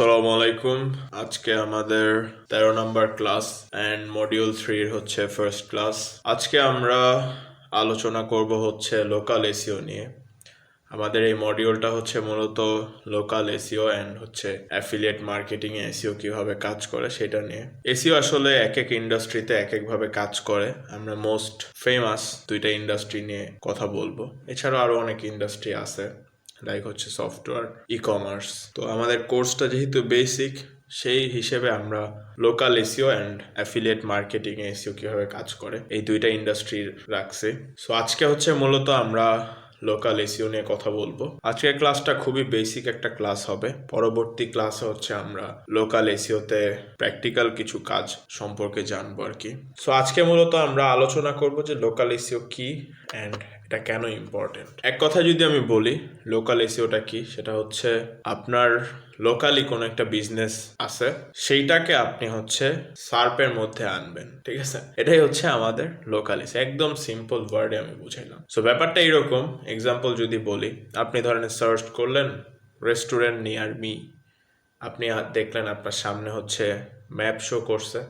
আসসালামু আলাইকুম। আজকে আমাদের 13 নম্বর ক্লাস অ্যান্ড মডিউল 3 হচ্ছে ফার্স্ট ক্লাস। আজকে আমরা আলোচনা করব হচ্ছে লোকাল এসইও নিয়ে। আমাদের এই মডিউলটা হচ্ছে মূলত লোকাল এসইও অ্যান্ড হচ্ছে অ্যাফিলিয়েট মার্কেটিং এ এসইও কিভাবে কাজ করে সেটা নিয়ে। এসইও আসলে এক এক ইন্ডাস্ট্রিতে এক একভাবে কাজ করে। আমরা মোস্ট ফেমাস দুইটা ইন্ডাস্ট্রি নিয়ে কথা বলবো। এছাড়াও আরো অনেক ইন্ডাস্ট্রি আছে, লাইক হচ্ছে সফটওয়্যার, ই কমার্স। তো আমাদের কোর্সটা যেহেতু বেসিক, সেই হিসেবে আমরা local SEO and affiliate marketing A SEO কিভাবে কাজ করে এই দুইটা ইন্ডাস্ট্রি রাখছি। সো আজকে হচ্ছে মূলত আমরা লোকাল এসইও নিয়ে কথা বলবো। আজকের ক্লাসটা খুবই বেসিক একটা ক্লাস হবে। পরবর্তী ক্লাসে হচ্ছে আমরা লোকাল এসইওতে প্র্যাকটিক্যাল কিছু কাজ সম্পর্কে জানবো আর কি। সো আজকে মূলত আমরা আলোচনা করব যে লোকাল এসইও কি অ্যান্ড এটা কেন ইম্পর্টেন্ট। এক কথা যদি আমি বলি লোকাল এসইওটা কি, সেটা হচ্ছে আপনার লোকালি কোনো একটা বিজনেস আছে, সেইটাকে আপনি হচ্ছে সার্পের মধ্যে আনবেন, ঠিক আছে? এটাই হচ্ছে আমাদের লোকাল এসইও। একদম সিম্পল ওয়ার্ডে আমি বুঝাইলাম। সো ব্যাপারটা এইরকম, এক্সাম্পল যদি বলি, আপনি ধরেন সার্চ করলেন রেস্টুরেন্ট নিয়ার মি, আপনি দেখলেন আপনার সামনে হচ্ছে ম্যাপ শো করছে,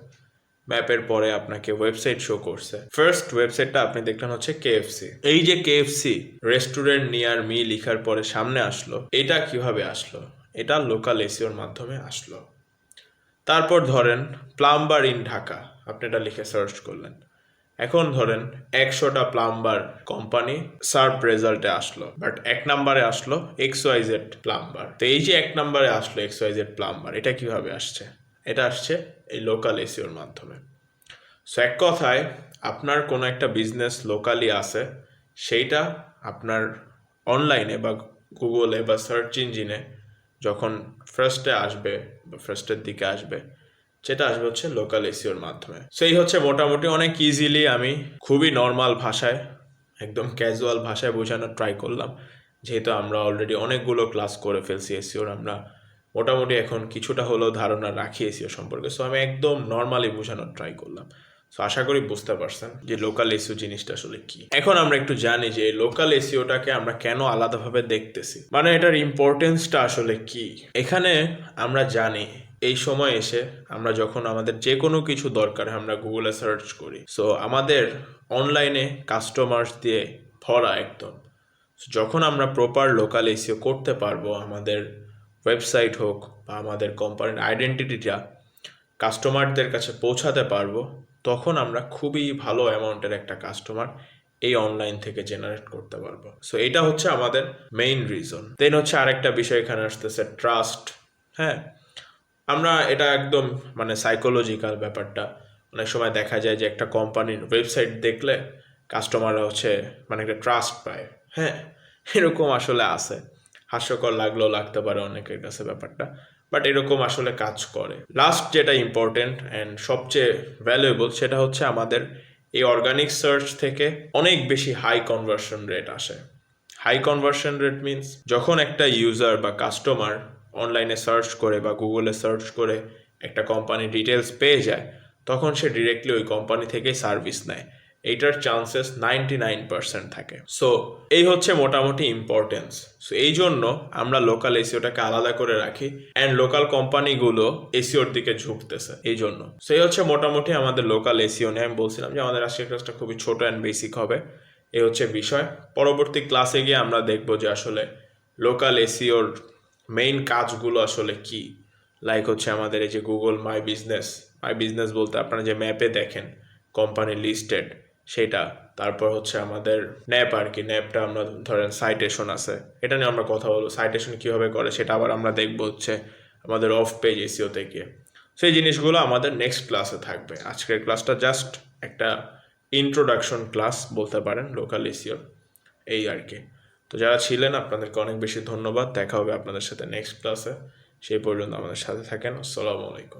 ম্যাপের পরে আপনাকে ওয়েবসাইট শো করছে। ফার্স্ট ওয়েবসাইটটা আপনি দেখলেন হচ্ছে কেএফসি। এই যে কেএফসি রেস্টুরেন্ট নিয়ার মি লিখার পরে সামনে আসলো, এটা কিভাবে আসলো? এটা লোকাল এসইওর মাধ্যমে আসলো। তারপর ধরেন প্লাম্বার ইন ঢাকা, আপনি এটা লিখে সার্চ করলেন। এখন ধরেন 100টা প্লাম্বার কোম্পানি সার্চ রেজাল্টে আসলো, বাট 1 নম্বরে আসলো XYZ প্লাম্বার। তো এই যে 1 নম্বরে আসলো XYZ প্লাম্বার, এটা কিভাবে আসছে? এটা আসছে এই লোকাল এসইওর মাধ্যমে। সো এক কথায় আপনার কোনো একটা বিজনেস লোকালি আছে, সেইটা আপনার অনলাইনে বা গুগলে বা সার্চ ইঞ্জিনে যখন ফার্স্টে আসবে বা ফার্স্টের দিকে আসবে, যেটা আসবে হচ্ছে লোকাল এসইওর মাধ্যমে। সেই হচ্ছে মোটামুটি অনেক ইজিলি আমি খুবই নর্মাল ভাষায়, একদম ক্যাজুয়াল ভাষায় বোঝানোর ট্রাই করলাম, যেহেতু আমরা অলরেডি অনেকগুলো ক্লাস করে ফেলছি এসইওর। আমরা মোটামুটি এখন কিছুটা হলেও ধারণা রাখি এসইও সম্পর্কে। সো আমি একদম নর্মালি বোঝানোর ট্রাই করলাম। সো আশা করি বুঝতে পারছেন যে লোকাল এসইও জিনিসটা আসলে কি। এখন আমরা একটু জানি যে লোকাল এসইওটাকে আমরা কেন আলাদাভাবে দেখতেছি, মানে এটার ইম্পর্টেন্সটা আসলে কি। এখানে আমরা জানি এই সময় এসে আমরা যখন আমাদের যে কোনো কিছু দরকার আমরা গুগলে সার্চ করি, সো আমাদের অনলাইনে কাস্টমার্স দিয়ে ভরা একদম। যখন আমরা প্রপার লোকাল এসইও করতে পারবো, আমাদের ওয়েবসাইট হোক বা আমাদের কোম্পানির আইডেন্টিটিটা কাস্টমারদের কাছে পৌঁছাতে পারবো, তখন আমরা খুবই ভালো অ্যামাউন্টের একটা কাস্টমার এই অনলাইন থেকে জেনারেট করতে পারবো। সো এটা হচ্ছে আমাদের মেইন রিজন। দেন হচ্ছে আরেকটা বিষয় এখানে আসতেছে ট্রাস্ট। হ্যাঁ, আমরা এটা একদম মানে সাইকোলজিক্যাল ব্যাপারটা। অনেক সময় দেখা যায় যে একটা কোম্পানির ওয়েবসাইট দেখলে কাস্টমাররা হচ্ছে মানে একটা ট্রাস্ট পায়। হ্যাঁ, এরকম আসলে আছে। হাস্যকর লাগলেও লাগতে পারে অনেকের কাছে ব্যাপারটা, বাট এরকম আসলে কাজ করে। লাস্ট যেটা ইম্পর্টেন্ট অ্যান্ড সবচেয়ে ভ্যালুয়েবল, সেটা হচ্ছে আমাদের এই অর্গানিক সার্চ থেকে অনেক বেশি হাই কনভার্সন রেট আসে। হাই কনভার্সন রেট মিনস যখন একটা ইউজার বা কাস্টমার অনলাইনে সার্চ করে বা গুগলে সার্চ করে একটা কোম্পানির ডিটেলস পেয়ে যায়, তখন সে ডিরেক্টলি ওই কোম্পানি থেকেই সার্ভিস নেয়। এইটার চান্সেস 99% থাকে। সো এই হচ্ছে মোটামুটি ইম্পর্টেন্স। সো এই জন্য আমরা লোকাল এসইওটাকে আলাদা করে রাখি, অ্যান্ড লোকাল কোম্পানিগুলো এসইওর দিকে ঝুঁকতেছে এই জন্য। সো এই হচ্ছে মোটামুটি আমাদের লোকাল এসইও নিয়ে। আমি বলছিলাম যে আমাদের আজকের ক্লাসটা খুবই ছোট অ্যান্ড বেসিক হবে। এই হচ্ছে বিষয়। পরবর্তী ক্লাসে গিয়ে আমরা দেখবো যে আসলে লোকাল এসইওর মেইন কাজগুলো আসলে কি। লাইক হচ্ছে আমাদের এই যে গুগল মাই বিজনেস বলতে আপনারা যে ম্যাপে দেখেন কোম্পানি লিস্টেড, সেটা। তারপর হচ্ছে আমাদের ন্যাপ আর কি, ন্যাপটা আমরা ধরেন সাইটেশন আছে, এটা নিয়ে আমরা কথা বলবো। সাইটেশন কীভাবে করে সেটা আবার আমরা দেখবো হচ্ছে আমাদের অফ পেজ এসইওতে গিয়ে। সেই জিনিসগুলো আমাদের নেক্সট ক্লাসে থাকবে। আজকের ক্লাসটা জাস্ট একটা ইন্ট্রোডাকশন ক্লাস বলতে পারেন লোকাল এসইওর, এই আর কি। তো যারা ছিলেন আপনাদেরকে অনেক বেশি ধন্যবাদ। দেখা হবে আপনাদের সাথে নেক্সট ক্লাসে। সেই পর্যন্ত আমাদের সাথে থাকেন। আসসালামু আলাইকুম।